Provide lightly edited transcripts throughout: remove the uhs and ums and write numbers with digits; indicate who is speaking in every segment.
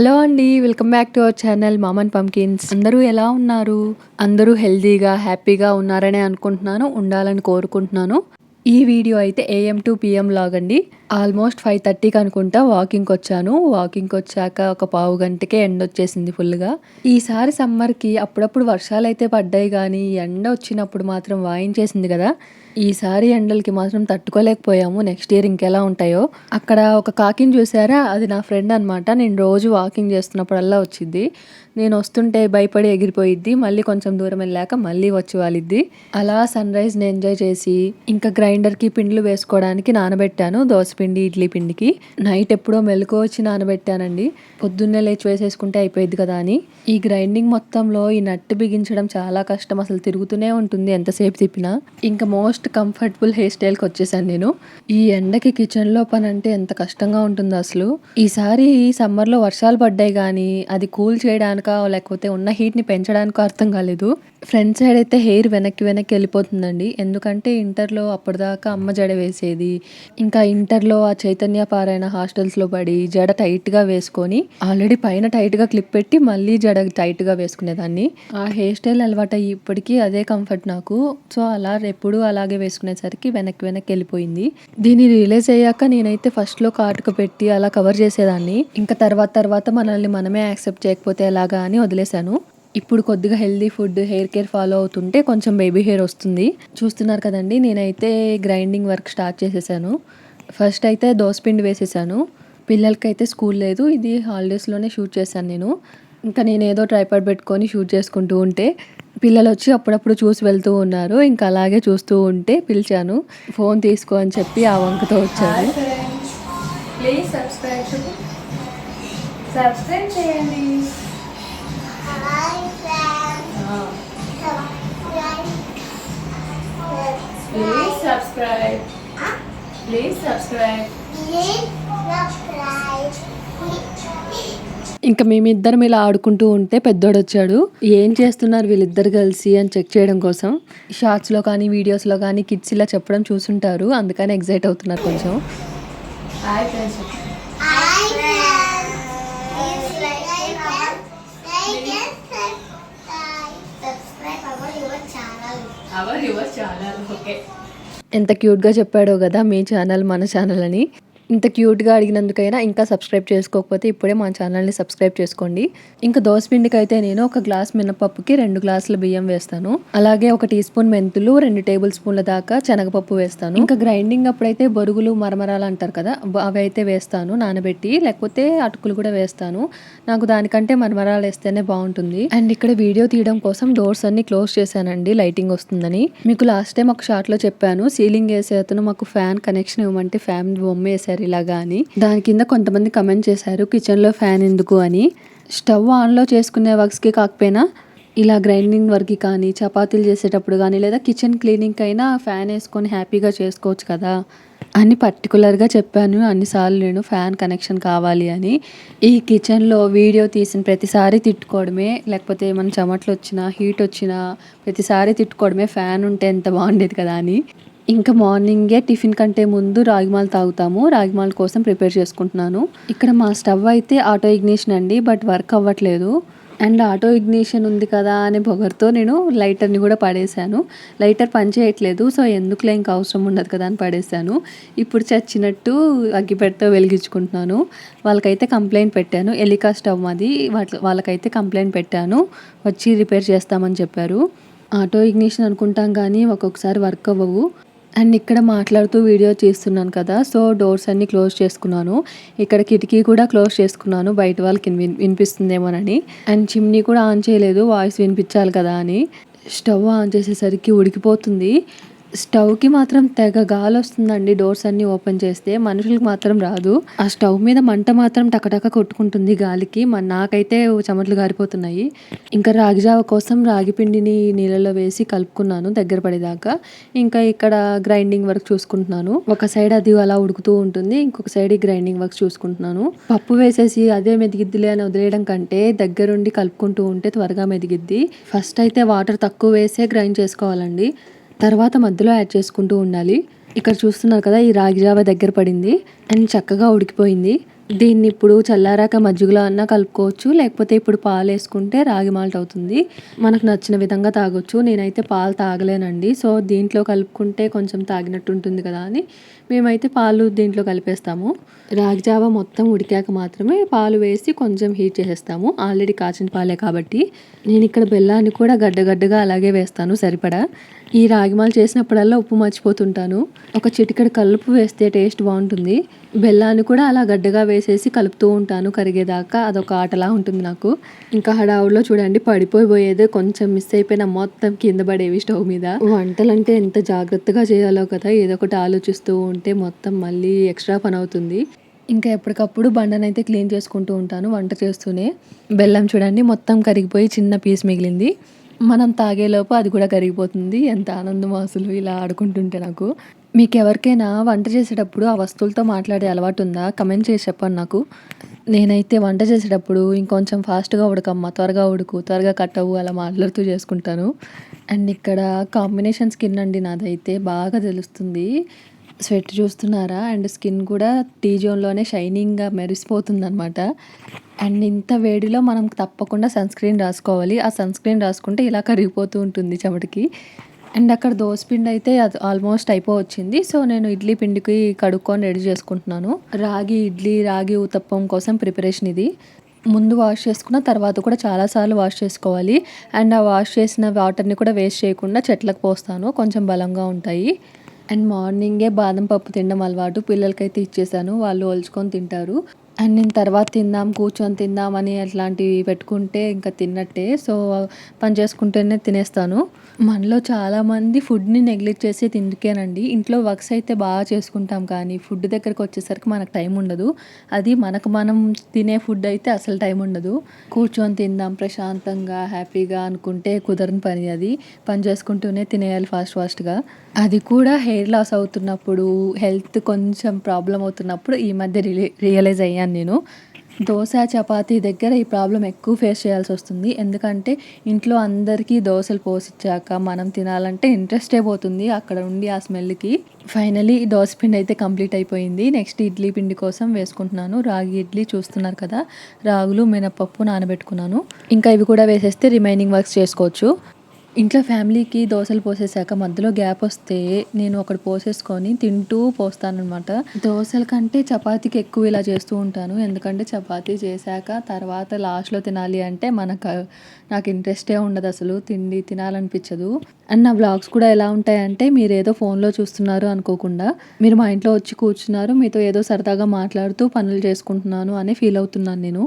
Speaker 1: Hello అండి. Welcome back to our channel mom and pumpkins. అందరూ ఎలా ఉన్నారు? అందరూ హెల్తీగా, హ్యాపీగా ఉన్నారనే అనుకుంటున్నాను. ఉండాలని కోరుకుంటున్నాను. ఈ వీడియో అయితే ఏఎం టు పీఎం లాగండి. ఆల్మోస్ట్ 5:30కి అనుకుంటా వాకింగ్‌కొచ్చాను. వాకింగ్‌కొచ్చాక ఒక పావు గంటకే ఎండొచ్చేసింది ఫుల్‌గా. ఈసారి సమ్మర్‌కి అప్పుడప్పుడు వర్షాలైతే పడ్డాయి గానీ, ఎండ వచ్చినప్పుడు మాత్రం వాయించేసింది గదా! ఈసారి ఎండలకి మాత్రం తట్టుకోలేకపోయాము. నెక్స్ట్ ఇయర్ ఇంకెలా ఉంటాయో. అక్కడ ఒక కాకిని చూసారా? అది నా ఫ్రెండ్ అనమాట. నేను రోజు వాకింగ్ చేస్తున్నప్పుడల్లా వచ్చిద్ది. నేను వస్తుంటే భయపడి ఎగిరిపోయిద్ది. మళ్ళీ కొంచెం దూరం వెళ్ళాక మళ్ళీ వచ్చి వాలిద్ది. అలా సన్‌రైజ్‌ని ఎంజాయ్ చేసి, ఇంకా గ్రైండర్‌కి పిండిలు వేసుకోవడానికి నానబెట్టాను. దోసపిండి, ఇడ్లీ పిండికి. నైట్ ఎప్పుడో మెలుకువ వచ్చి నానబెట్టానండి. పొద్దున్నే లేచి వేసేసుకుంటే అయిపోయిద్ది కదా అని. ఈ గ్రైండింగ్ మొత్తంలో ఈ నట్టు బిగించడం చాలా కష్టం. అసలు తిరుగుతూనే ఉంటుంది ఎంతసేపు తిప్పినా. ఇంకా మోస్ట్ కంఫర్టబుల్ హెయిర్ స్టైల్‌కి వచ్చేసాను నేను. ఈ ఎండకి కిచెన్‌లో పని అంటే ఎంత కష్టంగా ఉంటుందో అసలు. ఈసారి సమ్మర్‌లో వర్షాలు పడ్డాయి గానీ, అది కూల్ చేయడానికా లేకపోతే ఉన్న హీట్‌ని పెంచడానికో అర్థం కాలేదు. ఫ్రంట్ సైడ్ అయితే హెయిర్ వెనక్కి వెనక్కి వెళ్ళిపోతుందండి. ఎందుకంటే ఇంటర్‌లో అప్పటిదాకా అమ్మ జడ వేసేది. ఇంకా ఇంటర్‌లో ఆ చైతన్య పారాయణ హాస్టల్స్‌లో పడి జడ టైట్‌గా వేసుకొని, ఆల్రెడీ పైన టైట్‌గా క్లిప్ పెట్టి మళ్ళీ జడ టైట్‌గా వేసుకునేదాన్ని. ఆ హెయిర్ స్టైల్ అలవాటయ్యి ఇప్పటికి అదే కంఫర్ట్ నాకు. సో, అలా ఎప్పుడూ అలాగే వేసుకునేసరికి వెనక్కి వెనక్కి వెళ్ళిపోయింది. దీన్ని రియలైజ్ అయ్యాక నేనైతే ఫస్ట్‌లో కాటుక పెట్టి అలా కవర్ చేసేదాన్ని. ఇంకా తర్వాత మనల్ని మనమే యాక్సెప్ట్ చేయకపోతే ఎలాగా అని వదిలేశాను. ఇప్పుడు కొద్దిగా healthy food, hair care follow అవుతుంటే కొంచెం బేబీ హెయిర్ వస్తుంది. చూస్తున్నారు కదండీ! నేనైతే గ్రైండింగ్ వర్క్ స్టార్ట్ చేసేసాను. ఫస్ట్ అయితే దోసపిండి వేసేసాను. పిల్లలకైతే స్కూల్ లేదు. ఇది హాలిడేస్‌లోనే షూట్ చేశాను నేను. ఇంకా నేనేదో ట్రైపాడ్ పెట్టుకొని షూట్ చేసుకుంటూ ఉంటే, పిల్లలొచ్చి అప్పుడప్పుడు చూసి వెళ్తూ ఉన్నారు. ఇంకా అలాగే చూస్తూ ఉంటే పిలిచాను. ఫోన్ తీసుకో అని చెప్పి ఆ వంకతో వచ్చారు.
Speaker 2: హాయ్ ఫ్రెండ్స్, ప్లీజ్ సబ్స్క్రైబ్ చేయండి. Please subscribe.
Speaker 1: ఇంకా మేమిద్దరం ఇలా ఆడుకుంటూ ఉంటే పెద్దోడొచ్చాడు. ఏం చేస్తున్నారు వీళ్ళిద్దరు కలిసి అని చెక్ చేయడం కోసం. షార్ట్స్‌లో కానీ, వీడియోస్‌లో కానీ కిడ్స్ ఇలా చెప్పడం చూసుంటారు. అందుకని ఎక్సైట్ అవుతున్నారు కొంచెం.
Speaker 2: Hi friends. Our your channel. Okay.
Speaker 1: ఎంత క్యూట్‌గా చెప్పాడో గదా! మీ ఛానల్ మన ఛానల్ అని. ఇంత క్యూట్‌గా అడిగినందుకైనా ఇంకా సబ్స్క్రైబ్ చేసుకోకపోతే ఇప్పుడే మా ఛానల్‌ని సబ్స్క్రైబ్ చేసుకోండి. ఇంకా దోసపిండికైతే నేను ఒక గ్లాస్ మినపప్పుకి 2 గ్లాసుల బియ్యం వేస్తాను. అలాగే ఒక టీ స్పూన్ మెంతులు, 2 టేబుల్ స్పూన్ల దాకా శనగపప్పు వేస్తాను. ఇంకా గ్రైండింగ్ అప్పుడైతే బొరుగులు, మరమరాలు అంటారు కదా! అవి అయితే వేస్తాను నానబెట్టి. లేకపోతే అటుకులు కూడా వేస్తాను. నాకు దానికంటే మరమరాలు వేస్తేనే బావుంటుంది. అండ్ ఇక్కడ వీడియో తీయడం కోసం డోర్స్ అన్ని క్లోజ్ చేశానండి లైటింగ్ వస్తుందని. మీకు లాస్ట్ టైం ఒక షార్ట్‌లో చెప్పాను. సీలింగ్ ఏసే అతను మాకు ఫ్యాన్ కనెక్షన్ ఇవ్వమంటే ఫ్యాన్ బొమ్మ ఏసారు ఇలాగా అని. దాని కింద కొంతమంది కమెంట్ చేశారు కిచెన్‌లో ఫ్యాన్ ఎందుకు అని. స్టవ్ ఆన్‌లో చేసుకునే వర్క్స్‌కి కాకపోయినా ఇలా గ్రైండింగ్ వర్క్‌కి కానీ, చపాతీలు చేసేటప్పుడు కానీ, లేదా కిచెన్ క్లీనింగ్‌కి అయినా ఫ్యాన్ వేసుకొని హ్యాపీగా చేసుకోవచ్చు కదా అని పర్టికులర్‌గా చెప్పాను అన్నిసార్లు నేను ఫ్యాన్ కనెక్షన్ కావాలి అని. ఈ కిచెన్‌లో వీడియో తీసిన ప్రతిసారి తిట్టుకోవడమే, లేకపోతే ఏమైనా చెమటలు వచ్చినా, హీట్ వచ్చినా ప్రతిసారి తిట్టుకోవడమే ఫ్యాన్ ఉంటే ఎంత బాగుండేది కదా అని. ఇంకా మార్నింగే టిఫిన్ కంటే ముందు రాగిమాల్ తాగుతాము. రాగిమాల్ కోసం ప్రిపేర్ చేసుకుంటున్నాను. ఇక్కడ మా స్టవ్ అయితే ఆటో ఇగ్నిషన్ అండి. బట్ వర్క్ అవ్వట్లేదు. అండ్ ఆటో ఇగ్నిషన్ ఉంది కదా అనే పొగరుతో నేను లైటర్‌ని కూడా పడేశాను. లైటర్ పనిచేయట్లేదు. సో, ఎందుకులే ఇంకా అవసరం ఉండదు కదా అని పడేశాను. ఇప్పుడు చచ్చినట్టు అగ్గిపెట్టెతో వెలిగించుకుంటున్నాను. వాళ్ళకైతే కంప్లెయింట్ పెట్టాను. ఎలికా స్టవ్ మాది. వాళ్ళకైతే కంప్లెయింట్ పెట్టాను. వచ్చి రిపేర్ చేస్తామని చెప్పారు. ఆటో ఇగ్నిషన్ అనుకుంటాం కానీ ఒక్కొక్కసారి వర్క్ అవ్వవు. అండ్ ఇక్కడ మాట్లాడుతూ వీడియో తీస్తున్నాను కదా! సో, డోర్స్ అన్నీ క్లోజ్ చేసుకున్నాను. ఇక్కడ కిటికీ కూడా క్లోజ్ చేసుకున్నాను. బయట వాళ్ళకి వినిపిస్తుందేమోనని. అండ్ చిమ్నీ కూడా ఆన్ చేయలేదు. వాయిస్ వినిపించాలి కదా అని. స్టవ్ ఆన్ చేసేసరికి ఉడికిపోతుంది. స్టవ్‌కి మాత్రం తెగ గాలొస్తుందండి డోర్స్ అన్నీ ఓపెన్ చేస్తే. మనుషులకి మాత్రం రాదు. ఆ స్టవ్ మీద మంట మాత్రం టకటక కొట్టుకుంటుంది గాలికి. నాకైతే చెమటలు గారిపోతున్నాయి. ఇంకా రాగి జావ కోసం రాగి పిండిని నీళ్ళలో వేసి కలుపుకున్నాను దగ్గర పడేదాకా. ఇంకా ఇక్కడ గ్రైండింగ్ వర్క్ చూసుకుంటున్నాను. ఒక సైడ్ అది అలా ఉడుకుతూ ఉంటుంది. ఇంకొక సైడ్ ఈ గ్రైండింగ్ వర్క్ చూసుకుంటున్నాను. పప్పు వేసేసి అదే మెదిగిద్దిలే అని వదిలేయడం కంటే దగ్గరుండి కలుపుకుంటూ ఉంటే త్వరగా మెదిగిద్ది. ఫస్ట్ అయితే వాటర్ తక్కువ వేసే గ్రైండ్ చేసుకోవాలండి. తర్వాత మధ్యలో యాడ్ చేసుకుంటూ ఉండాలి. ఇక్కడ చూస్తున్నారు కదా! ఈ రాగి జావ దగ్గర పడింది. అండ్ చక్కగా ఉడికిపోయింది. దీన్ని ఇప్పుడు చల్లారాక మజ్జిగలో అన్నా కలుపుకోవచ్చు, లేకపోతే ఇప్పుడు పాలు వేసుకుంటే రాగి మాల్ట్ అవుతుంది. మనకు నచ్చిన విధంగా తాగొచ్చు. నేనైతే పాలు తాగలేనండి. సో దీంట్లో కలుపుకుంటే కొంచెం తాగినట్టు ఉంటుంది కదా అని మేమైతే పాలు దీంట్లో కలిపేస్తాము. రాగి జావ మొత్తం ఉడికాక మాత్రమే పాలు వేసి కొంచెం హీట్ చేసేస్తాము. ఆల్రెడీ కాచిన పాలే కాబట్టి. నేను ఇక్కడ బెల్లాన్ని కూడా గడ్డగడ్డగా అలాగే వేస్తాను సరిపడా. ఈ రాగి మాల్ట్ చేసినప్పుడల్లా ఉప్పు మర్చిపోతుంటాను. ఒక చిటికెడు కల్లుపు వేస్తే టేస్ట్ బాగుంటుంది. బెల్లాన్ని కూడా అలా గడ్డగా వేసేసి కలుపుతూ ఉంటాను కరిగేదాకా. అదొక ఆటలా ఉంటుంది నాకు. ఇంకా హడావుడిలో చూడండి పడిపోయేదే కొంచెం మిస్ అయిపోయిన మొత్తం కింద పడేవి స్టవ్ మీద. వంటలంటే ఎంత జాగ్రత్తగా చేయాలో కదా, ఏదో ఒకటి ఆలోచిస్తూ ఉంటే మొత్తం మళ్ళీ ఎక్స్ట్రా పని అవుతుంది. ఇంకా ఎప్పటికప్పుడు బండనైతే క్లీన్ చేసుకుంటూ ఉంటాను వంట చేస్తూనే. బెల్లం చూడండి మొత్తం కరిగిపోయి చిన్న పీస్ మిగిలింది. మనం తాగేలోపు అది కూడా కరిగిపోతుంది. ఎంత ఆనందమో అసలు ఇలా ఆడుకుంటుంటే నాకు. మీకు ఎవరికైనా వంట చేసేటప్పుడు ఆ వస్తువులతో మాట్లాడే అలవాటు ఉందా? కమెంట్ చేసి చెప్పండి నాకు. నేనైతే వంట చేసేటప్పుడు ఇంకొంచెం ఫాస్ట్గా ఉడకమ్మ, త్వరగా ఉడుకు, త్వరగా కట్ అవ్వు అలా మాట్లాడుతూ చేసుకుంటాను. అండ్ ఇక్కడ కాంబినేషన్ స్కిన్ అండి నాదైతే బాగా తెలుస్తుంది. స్వెట్ చూస్తున్నారా? అండ్ స్కిన్ కూడా టీ జోన్లోనే షైనింగ్గా మెరిసిపోతుందనమాట. అండ్ ఇంత వేడిలో మనం తప్పకుండా సన్ స్క్రీన్ రాసుకోవాలి. ఆ సన్ స్క్రీన్ రాసుకుంటే ఇలా కరిగిపోతూ ఉంటుంది చెమటకి. అండ్ అక్కడ దోసపిండి అయితే అది ఆల్మోస్ట్ అయిపోవచ్చింది. సో నేను ఇడ్లీ పిండికి కడుక్కొని రెడీ చేసుకుంటున్నాను. రాగి ఇడ్లీ, రాగి ఊతప్పం కోసం ప్రిపరేషన్ ఇది. ముందు వాష్ చేసుకున్న తర్వాత కూడా చాలాసార్లు వాష్ చేసుకోవాలి. అండ్ ఆ వాష్ చేసిన వాటర్ని కూడా వేస్ట్ చేయకుండా చెట్లకు పోస్తాను, కొంచెం బలంగా ఉంటాయి. అండ్ మార్నింగే బాదం పప్పు తినడం అలవాటు. పిల్లలకైతే ఇచ్చేసాను, వాళ్ళు ఒలుచుకొని తింటారు. అండ్ నేను తర్వాత తిందాం, కూర్చొని తిందాం అని అట్లాంటివి పెట్టుకుంటే ఇంకా తిన్నట్టే. సో పని చేసుకుంటేనే తినేస్తాను. మనలో చాలామంది ఫుడ్ని నెగ్లెక్ట్ చేసి తిండికేనండి. ఇంట్లో వర్క్స్ అయితే బాగా చేసుకుంటాం కానీ ఫుడ్ దగ్గరకు వచ్చేసరికి మనకు టైం ఉండదు. అది మనకు మనం తినే ఫుడ్ అయితే అసలు టైం ఉండదు. కూర్చొని తిందాం ప్రశాంతంగా హ్యాపీగా అనుకుంటే కుదరని పని అది. పని చేసుకుంటూనే తినేయాలి ఫాస్ట్గా. అది కూడా హెయిర్ లాస్ అవుతున్నప్పుడు, హెల్త్ కొంచెం ప్రాబ్లం అవుతున్నప్పుడు ఈ మధ్య రియలైజ్ అయ్యాను నేను. దోశ, చపాతీ దగ్గర ఈ ప్రాబ్లం ఎక్కువ ఫేస్ చేయాల్సి వస్తుంది. ఎందుకంటే ఇంట్లో అందరికీ దోశలు పోసిచ్చాక మనం తినాలంటే ఇంట్రెస్టే పోతుంది అక్కడ ఉండి ఆ స్మెల్కి. ఫైనలీ ఈ దోశ పిండి అయితే కంప్లీట్ అయిపోయింది. నెక్స్ట్ ఇడ్లీ పిండి కోసం వేసుకుంటున్నాను. రాగి ఇడ్లీ చూస్తున్నారు కదా, రాగులు, మినపప్పు నానబెట్టుకున్నాను. ఇంకా ఇవి కూడా వేసేస్తే రిమైనింగ్ వర్క్స్ చేసుకోవచ్చు. ఇంట్లో ఫ్యామిలీకి దోశలు పోసేసాక మధ్యలో గ్యాప్ వస్తే నేను ఒకటి పోసేసుకొని తింటూ పోస్తానన్నమాట. దోశల కంటే చపాతీకి ఎక్కువ ఇలా చేస్తూ ఉంటాను. ఎందుకంటే చపాతీ చేశాక తర్వాత లాస్ట్లో తినాలి అంటే నాకు ఇంట్రెస్టే ఉండదు, అసలు తినాలనిపించదు. అండ్ నా వ్లాగ్స్ కూడా ఎలా ఉంటాయంటే మీరు ఏదో ఫోన్లో చూస్తున్నారు అనుకోకుండా, మీరు మా ఇంట్లో వచ్చి కూర్చున్నారు, మీతో ఏదో సరదాగా మాట్లాడుతూ పనులు చేసుకుంటున్నాను అని ఫీల్ అవుతున్నాను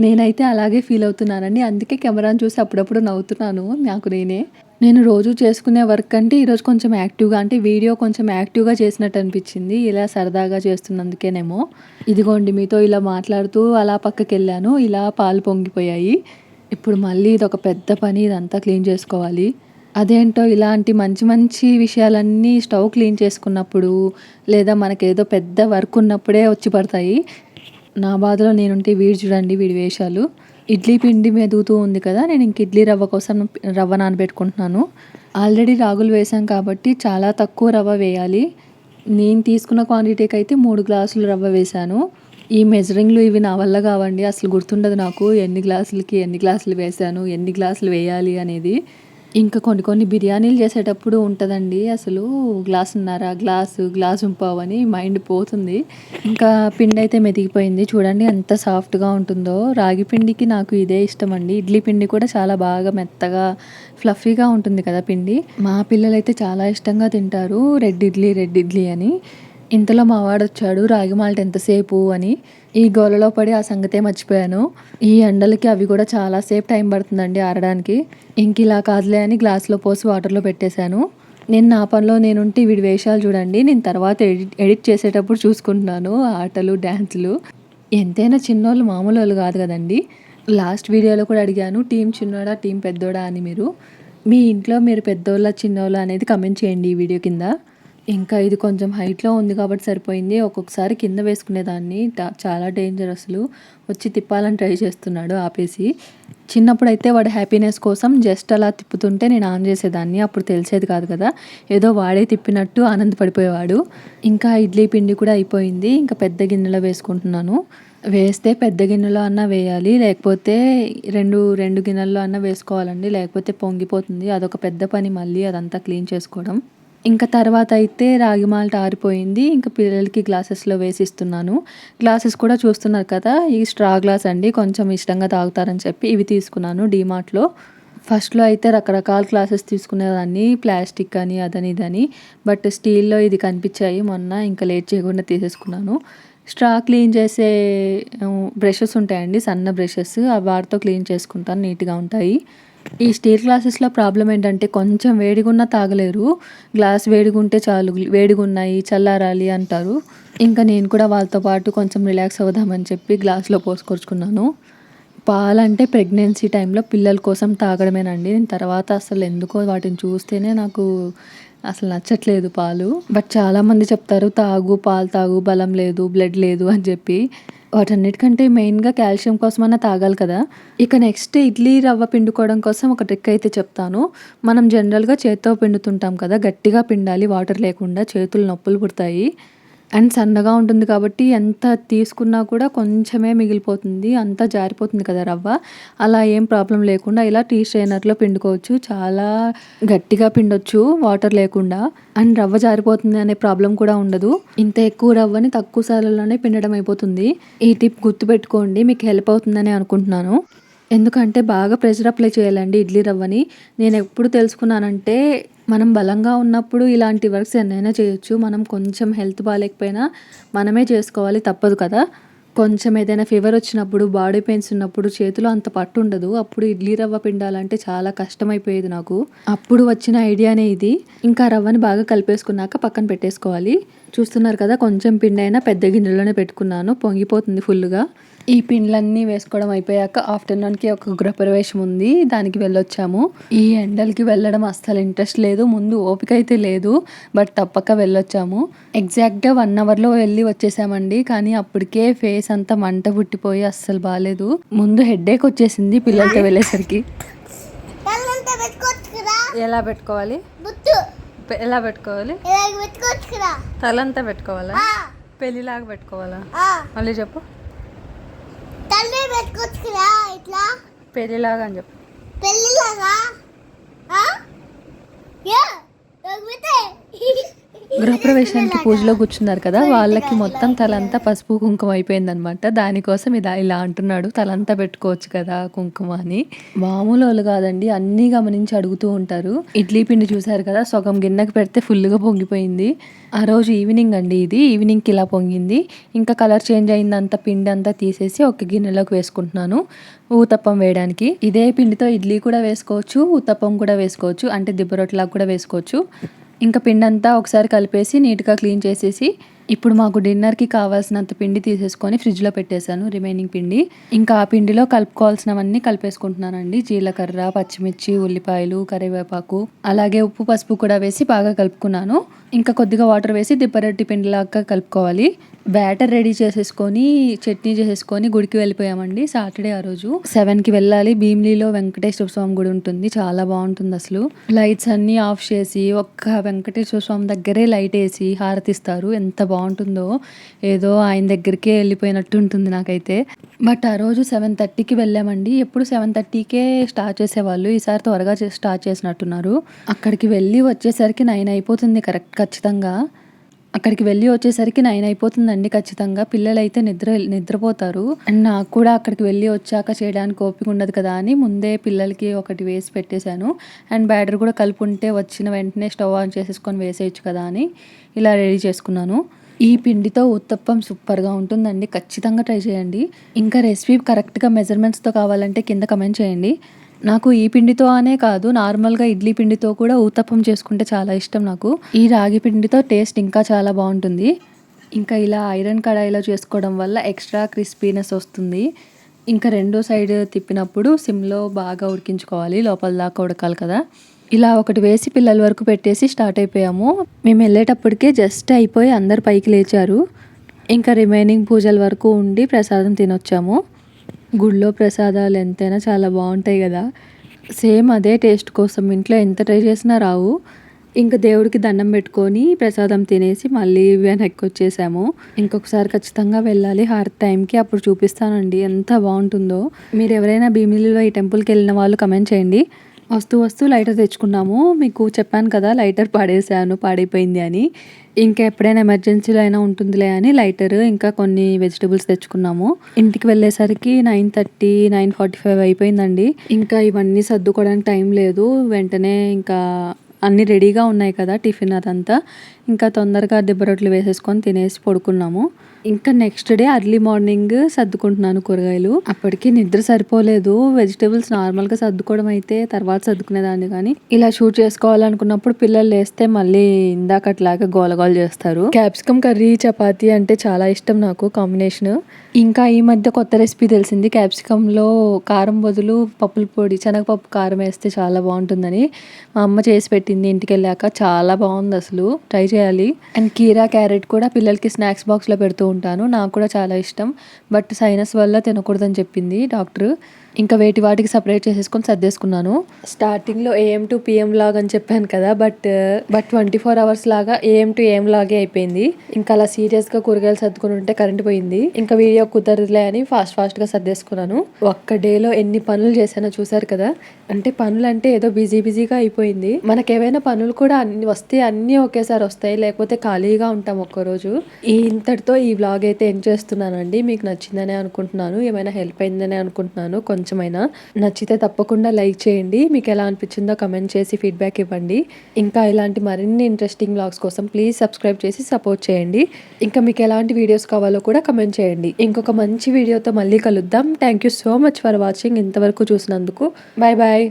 Speaker 1: నేనైతే అలాగే ఫీల్ అవుతున్నానండి. అందుకే కెమెరాని చూసి అప్పుడప్పుడు నవ్వుతున్నాను నాకు నేనే. నేను రోజు చేసుకునే వర్క్ కంటే ఈరోజు కొంచెం యాక్టివ్గా, అంటే వీడియో కొంచెం యాక్టివ్గా చేసినట్టు అనిపించింది. ఇలా సరదాగా చేస్తున్నందుకేనేమో. ఇదిగోండి మీతో ఇలా మాట్లాడుతూ అలా పక్కకి వెళ్ళాను, ఇలా పాలు పొంగిపోయాయి. ఇప్పుడు మళ్ళీ ఇదొక పెద్ద పని, ఇదంతా క్లీన్ చేసుకోవాలి. అదేంటో ఇలాంటి మంచి మంచి విషయాలన్నీ స్టవ్ క్లీన్ చేసుకున్నప్పుడు, లేదా మనకేదో పెద్ద వర్క్ ఉన్నప్పుడే వచ్చి పడతాయి. నా బాధలో నేనుంటే వీడు చూడండి, వీడి వేషాలు. ఇడ్లీ పిండి మెదుగుతూ ఉంది కదా, నేను ఇంక ఇడ్లీ రవ్వ కోసం రవ్వ నానబెట్టుకుంటున్నాను. ఆల్రెడీ రాగులు వేసాం కాబట్టి చాలా తక్కువ రవ్వ వేయాలి. నేను తీసుకున్న క్వాంటిటీకి అయితే 3 గ్లాసులు రవ్వ వేశాను. ఈ మెజరింగ్లు ఇవి నా వల్ల కావండి, అసలు గుర్తుండదు నాకు ఎన్ని గ్లాసులకి ఎన్ని గ్లాసులు వేశాను, ఎన్ని గ్లాసులు వేయాలి అనేది. ఇంకా కొన్ని బిర్యానీలు చేసేటప్పుడు ఉంటుందండి, అసలు గ్లాసున్నర, గ్లాసు పావు అని మైండ్ పోతుంది. ఇంకా పిండి అయితే మెదిగిపోయింది చూడండి ఎంత సాఫ్ట్గా ఉంటుందో. రాగి పిండికి నాకు ఇదే ఇష్టం అండి. ఇడ్లీ పిండి కూడా చాలా బాగా మెత్తగా ఫ్లఫీగా ఉంటుంది కదా పిండి. మా పిల్లలైతే చాలా ఇష్టంగా తింటారు రెడ్ ఇడ్లీ అని. ఇంతలో మా వాడు వచ్చాడు, రాగి మాల్ట్ ఎంతసేపు అని. ఈ గోలలో పడి ఆ సంగతే మర్చిపోయాను. ఈ ఎండలకి అవి కూడా చాలాసేపు టైం పడుతుందండి ఆరడానికి. ఇంక ఇలా కాదులే అని గ్లాస్లో పోసి వాటర్లో పెట్టేశాను. నేను నా పనిలో నేనుంటే వీడి వేషాలు చూడండి. నేను తర్వాత ఎడిట్ చేసేటప్పుడు చూసుకుంటున్నాను ఆటలు, డ్యాన్సులు. ఎంతైనా చిన్నోళ్ళు మామూలు వాళ్ళు కాదు కదండి. లాస్ట్ వీడియోలో కూడా అడిగాను, టీం చిన్నోడా టీం పెద్దోడా అని. మీ ఇంట్లో మీరు పెద్దోళ్ళ చిన్నోళ్ళ అనేది కమెంట్ చేయండి ఈ వీడియో కింద. ఇంకా ఇది కొంచెం హైట్లో ఉంది కాబట్టి సరిపోయింది. ఒక్కొక్కసారి కింద వేసుకునేదాన్ని, చాలా డేంజర్ అసలు. వచ్చి తిప్పాలని ట్రై చేస్తున్నాడు ఆపేసి. చిన్నప్పుడైతే వాడు హ్యాపీనెస్ కోసం జస్ట్ అలా తిప్పుతుంటే నేను ఆన్ చేసేదాన్ని, అప్పుడు తెలిసేది కాదు కదా, ఏదో వాడే తిప్పినట్టు ఆనందపడిపోయేవాడు. ఇంకా ఇడ్లీ పిండి కూడా అయిపోయింది. ఇంకా పెద్ద గిన్నెలో వేసుకుంటున్నాను. వేస్తే పెద్ద గిన్నెలో అన్నా వేయాలి, లేకపోతే రెండు గిన్నెల్లో అన్నా వేసుకోవాలండి, లేకపోతే పొంగిపోతుంది. అదొక పెద్ద పని మళ్ళీ అదంతా క్లీన్ చేసుకోవడం. ఇంకా తర్వాత అయితే రాగి మాల్ట్ ఆరిపోయింది. ఇంకా పిల్లలకి గ్లాసెస్లో వేసిస్తున్నాను. గ్లాసెస్ కూడా చూస్తున్నారు కదా, ఈ స్ట్రా గ్లాస్ అండి, కొంచెం ఇష్టంగా తాగుతారని చెప్పి ఇవి తీసుకున్నాను డీమార్ట్లో. ఫస్ట్లో అయితే రకరకాల గ్లాసెస్ తీసుకునేదాన్ని, ప్లాస్టిక్ అని అదని ఇదని, బట్ స్టీల్లో ఇది కనిపించాయి మొన్న, ఇంకా లేట్ చేయకుండా తీసేసుకున్నాను. స్ట్రా క్లీన్ చేసే బ్రషెస్ ఉంటాయండి, సన్న బ్రషెస్, వాటితో క్లీన్ చేసుకుంటాను, నీట్గా ఉంటాయి. ఈ స్టీల్ గ్లాసెస్లో ప్రాబ్లం ఏంటంటే కొంచెం వేడిగున్నా తాగలేరు. గ్లాస్ వేడిగుంటే చాలు, వేడిగున్నాయి చల్లారాలి అంటారు. ఇంకా నేను కూడా వాళ్ళతో పాటు కొంచెం రిలాక్స్ అవుదామని చెప్పి గ్లాస్లో పోసుకొచ్చుకున్నాను. పాలంటే ప్రెగ్నెన్సీ టైంలో పిల్లల కోసం తాగడమేనండి. నేను తర్వాత అసలు ఎందుకో వాటిని చూస్తేనే నాకు అసలు నచ్చట్లేదు పాలు. బట్ చాలామంది చెప్తారు పాలు తాగు, బలం లేదు, బ్లడ్ లేదు అని చెప్పి. వాటన్నిటికంటే మెయిన్గా కాల్షియం కోసమన్నా తాగాలి కదా. ఇక నెక్స్ట్ ఇడ్లీ రవ్వ పిండుకోవడం కోసం ఒక ట్రిక్ అయితే చెప్తాను. మనం జనరల్గా చేత్తో పిండుతుంటాం కదా, గట్టిగా పిండాలి, వాటర్ లేకుండా, చేతులు నొప్పులు పుడతాయి. అండ్ సన్నగా ఉంటుంది కాబట్టి ఎంత తీసుకున్నా కూడా కొంచెమే మిగిలిపోతుంది, అంతా జారిపోతుంది కదా రవ్వ. అలా ఏం ప్రాబ్లం లేకుండా ఇలా టీ స్ట్రైనర్లో పిండుకోవచ్చు. చాలా గట్టిగా పిండొచ్చు వాటర్ లేకుండా, అండ్ రవ్వ జారిపోతుంది అనే ప్రాబ్లం కూడా ఉండదు. ఇంత ఎక్కువ రవ్వని తక్కువ సార్లలోనే పిండడం అయిపోతుంది. ఈ టిప్ గుర్తుపెట్టుకోండి, మీకు హెల్ప్ అవుతుందని అనుకుంటున్నాను. ఎందుకంటే బాగా ప్రెషర్ అప్లై చేయాలండి ఇడ్లీ రవ్వని. నేను ఎప్పుడు తెలుసుకున్నానంటే, మనం బలంగా ఉన్నప్పుడు ఇలాంటి వర్క్స్ ఎన్నైనా చేయొచ్చు. మనం కొంచెం హెల్త్ బాగాలేకపోయినా మనమే చేసుకోవాలి, తప్పదు కదా. కొంచెం ఏదైనా ఫీవర్ వచ్చినప్పుడు, బాడీ పెయిన్స్ ఉన్నప్పుడు చేతిలో అంత పట్టు ఉండదు. అప్పుడు ఇడ్లీ రవ్వ పిండాలంటే చాలా కష్టమైపోయేది నాకు. అప్పుడు వచ్చిన ఐడియానే ఇది. ఇంకా రవ్వని బాగా కలిపేసుకున్నాక పక్కన పెట్టేసుకోవాలి. చూస్తున్నారు కదా, కొంచెం పిండి అయినా పెద్ద గిన్నెలోనే పెట్టుకున్నాను, పొంగిపోతుంది ఫుల్గా. ఈ పిండ్లన్నీ వేసుకోవడం అయిపోయాక ఆఫ్టర్నూన్కి ఒక గృహప్రవేశం ఉంది, దానికి వెళ్ళొచ్చాము. ఈ ఎండలకి వెళ్ళడం అస్సలు ఇంట్రెస్ట్ లేదు, ముందు ఓపిక అయితే లేదు, బట్ తప్పక వెళ్ళొచ్చాము. ఎగ్జాక్ట్గా 1 అవర్లో వెళ్ళి వచ్చేసామండి. కానీ అప్పటికే ఫేస్ అంతా మంట పుట్టిపోయి అస్సలు బాగాలేదు. ముందు హెడ్ఏక్ వచ్చేసింది పిల్లలతో వెళ్ళేసరికి. ఎలా పెట్టుకోవాలి, ఎలా పెట్టుకోవాలి, తలంతా పెట్టుకోవాలా, పెళ్లిలాగా పెట్టుకోవాలా, మళ్ళీ చెప్పు. పెళ్లిలాగా అని చెప్పు. పెళ్లిలాగా గృహప్రవేశానికి పూజలో కూర్చున్నారు కదా, వాళ్ళకి మొత్తం తలంతా పసుపు కుంకుమ అయిపోయిందనమాట. దానికోసం ఇలా అంటున్నాడు, తలంతా పెట్టుకోవచ్చు కదా కుంకుమ అని. మామూలు వాళ్ళు కాదండి, అన్నీ గమనించి అడుగుతూ ఉంటారు. ఇడ్లీ పిండి చూసారు కదా, సగం గిన్నెకి పెడితే ఫుల్గా పొంగిపోయింది. ఆ రోజు ఈవినింగ్ అండి ఇది, ఈవినింగ్కి ఇలా పొంగింది. ఇంకా కలర్ చేంజ్ అయిందంతా పిండి అంతా తీసేసి ఒక గిన్నెలోకి వేసుకుంటున్నాను ఊతప్పం వేయడానికి. ఇదే పిండితో ఇడ్లీ కూడా వేసుకోవచ్చు, ఊతప్పం కూడా వేసుకోవచ్చు, అంటే దిబ్బరొట్టలాగా కూడా వేసుకోవచ్చు. ఇంకా పిండి అంతా ఒకసారి కలిపేసి నీట్గా క్లీన్ చేసేసి, ఇప్పుడు మాకు డిన్నర్కి కావాల్సినంత పిండి తీసేసుకొని ఫ్రిడ్జ్లో పెట్టేశాను, రిమైనింగ్ పిండి. ఇంకా ఆ పిండిలో కలుపుకోవాల్సినవన్నీ కలిపేసుకుంటున్నానండి. జీలకర్ర, పచ్చిమిర్చి, ఉల్లిపాయలు, కరివేపాకు, అలాగే ఉప్పు, పసుపు కూడా వేసి బాగా కలుపుకున్నాను. ఇంకా కొద్దిగా వాటర్ వేసి దిబ్బరొట్టి పిండిలాగా కలుపుకోవాలి. బ్యాటర్ రెడీ చేసేసుకొని చట్నీ చేసేసుకొని గుడికి వెళ్ళిపోయామండి. సాటర్డే ఆ రోజు 7కి వెళ్ళాలి. భీమిలీలో వెంకటేశ్వర స్వామి గుడి ఉంటుంది, చాలా బాగుంటుంది అసలు. లైట్స్ అన్నీ ఆఫ్ చేసి ఒక్క వెంకటేశ్వర స్వామి దగ్గరే లైట్ వేసి హారతిస్తారు, ఎంత బాగుంటుందో. ఏదో ఆయన దగ్గరికే వెళ్ళిపోయినట్టు ఉంటుంది నాకైతే. బట్ ఆ రోజు 7:30కి వెళ్ళామండి. ఎప్పుడు 7:30కే స్టార్ట్ చేసేవాళ్ళు, ఈసారి త్వరగా స్టార్ట్ చేసినట్టున్నారు. అక్కడికి వెళ్ళి వచ్చేసరికి 9 అయిపోతుంది ఖచ్చితంగా. అక్కడికి వెళ్ళి వచ్చేసరికి 9 అయిపోతుందండి ఖచ్చితంగా. పిల్లలైతే నిద్రపోతారు. అండ్ నాకు కూడా అక్కడికి వెళ్ళి వచ్చాక చేయడానికి ఓపిక ఉండదు కదా అని ముందే పిల్లలకి ఒకటి వేసి పెట్టేశాను. అండ్ బ్యాటర్ కూడా కలుపుంటే వచ్చిన వెంటనే స్టవ్ ఆన్ చేసేసుకొని వేసేయచ్చు కదా అని ఇలా రెడీ చేసుకున్నాను. ఈ పిండితో ఉత్తప్పం సూపర్గా ఉంటుందండి, ఖచ్చితంగా ట్రై చేయండి. ఇంకా రెసిపీ కరెక్ట్గా మెజర్మెంట్స్తో కావాలంటే కింద కమెంట్ చేయండి. నాకు ఈ పిండితో అనే కాదు, నార్మల్గా ఇడ్లీ పిండితో కూడా ఊతప్పం చేసుకుంటే చాలా ఇష్టం నాకు. ఈ రాగి పిండితో టేస్ట్ ఇంకా చాలా బాగుంటుంది. ఇంకా ఇలా ఐరన్ కడాయిలో చేసుకోవడం వల్ల ఎక్స్ట్రా క్రిస్పీనెస్ వస్తుంది. ఇంకా రెండో సైడ్ తిప్పినప్పుడు సిమ్లో బాగా ఉడికించుకోవాలి, లోపల దాకా ఉడకాలి కదా. ఇలా ఒకటి వేసి పిల్లల వరకు పెట్టేసి స్టార్ట్ అయిపోయాము. మేము వెళ్ళేటప్పటికే జస్ట్ అయిపోయి అందరు పైకి లేచారు. ఇంకా రిమైనింగ్ పూజల వరకు ఉండి ప్రసాదం తినొచ్చాము. గుళ్ళో ప్రసాదాలు ఎంతైనా చాలా బాగుంటాయి కదా. సేమ్ అదే టేస్ట్ కోసం ఇంట్లో ఎంత ట్రై చేసినా రావు. ఇంకా దేవుడికి దండం పెట్టుకొని ప్రసాదం తినేసి మళ్ళీ వెనక్కి వచ్చేసాము. ఇంకొకసారి ఖచ్చితంగా వెళ్ళాలి హారతి టైంకి, అప్పుడు చూపిస్తానండి ఎంత బాగుంటుందో. మీరు ఎవరైనా భీమిలిలో ఈ టెంపుల్కి వెళ్ళిన వాళ్ళు కమెంట్ చేయండి. వస్తూ లైటర్ తెచ్చుకున్నాము. మీకు చెప్పాను కదా లైటర్ పాడైపోయింది అని. ఇంకా ఎప్పుడైనా ఎమర్జెన్సీలో అయినా ఉంటుందిలే అని లైటర్ ఇంకా కొన్ని వెజిటబుల్స్ తెచ్చుకున్నాము. ఇంటికి వెళ్ళేసరికి 9:30, 9:45 అయిపోయిందండి. ఇంకా ఇవన్నీ సర్దుకోవడానికి టైం లేదు. వెంటనే ఇంకా అన్నీ రెడీగా ఉన్నాయి కదా టిఫిన్ అదంతా, ఇంకా తొందరగా దిబ్బ రొట్టెలు వేసేసుకొని తినేసి పడుకున్నాము. ఇంకా నెక్స్ట్ డే అర్లీ మార్నింగ్ సర్దుకుంటున్నాను కూరగాయలు. అప్పటికి నిద్ర సరిపోలేదు. వెజిటేబుల్స్ నార్మల్గా సర్దుకోవడం అయితే తర్వాత సర్దుకునేదాన్ని, కానీ ఇలా షూట్ చేసుకోవాలనుకున్నప్పుడు పిల్లలు లేస్తే మళ్ళీ ఇందాకట్లాగా గోలగోల చేస్తారు. క్యాప్సికమ్ కర్రీ చపాతీ అంటే చాలా ఇష్టం నాకు కాంబినేషన్. ఇంకా ఈ మధ్య కొత్త రెసిపీ తెలిసింది, క్యాప్సికంలో కారం బదులు పప్పుల పొడి, శనగపప్పు కారం వేస్తే చాలా బాగుంటుందని మా అమ్మ చేసి పెట్టింది. ఇంటికి వెళ్ళాక చాలా బాగుంది, అసలు ట్రై చేయాలి. అండ్ కీరా, క్యారెట్ కూడా పిల్లలకి స్నాక్స్ బాక్స్లో పెడుతూ ఉంటాను. నాకు కూడా చాలా ఇష్టం, బట్ సైనస్ వల్ల తినకూడదని చెప్పింది డాక్టర్. ఇంకా వాటికి సపరేట్ చేసేసుకొని సర్దేసుకున్నాను. స్టార్టింగ్లో AM to PM లాగా అని చెప్పాను కదా, బట్ 24 hours లాగా AM to AM లాగే అయిపోయింది. ఇంకా అలా సీరియస్గా కూరగాయలు సర్దుకుని ఉంటే కరెంట్ పోయింది. ఇంకా వీడియో కుదరదులే అని ఫాస్ట్గా సర్దేసుకున్నాను. ఒక్క డేలో ఎన్ని పనులు చేశానో చూసారు కదా. అంటే పనులు అంటే ఏదో బిజీగా అయిపోయింది. మనకేమైనా పనులు కూడా అన్ని వస్తే అన్నీ ఒకేసారి వస్తాయి, లేకపోతే ఖాళీగా ఉంటాం ఒక్కరోజు. ఇంతటితో ఈ వ్లాగ్ అయితే ఎండ్ చేస్తున్నానండి. మీకు నచ్చిందనే అనుకుంటున్నాను, ఏమైనా హెల్ప్ అయిందనే అనుకుంటున్నాను. కొంచెమైనా నచ్చితే తప్పకుండా లైక్ చేయండి. మీకు ఎలా అనిపించిందో కమెంట్ చేసి ఫీడ్బ్యాక్ ఇవ్వండి. ఇంకా ఇలాంటి మరిన్ని ఇంట్రెస్టింగ్ వ్లాగ్స్ కోసం ప్లీజ్ సబ్స్క్రైబ్ చేసి సపోర్ట్ చేయండి. ఇంకా మీకు ఎలాంటి వీడియోస్ కావాలో కూడా కమెంట్ చేయండి. ఇంకొక మంచి వీడియోతో మళ్ళీ కలుద్దాం. Thank you so much for watching. ఇంతవరకు చూసినందుకు బాయ్ బాయ్.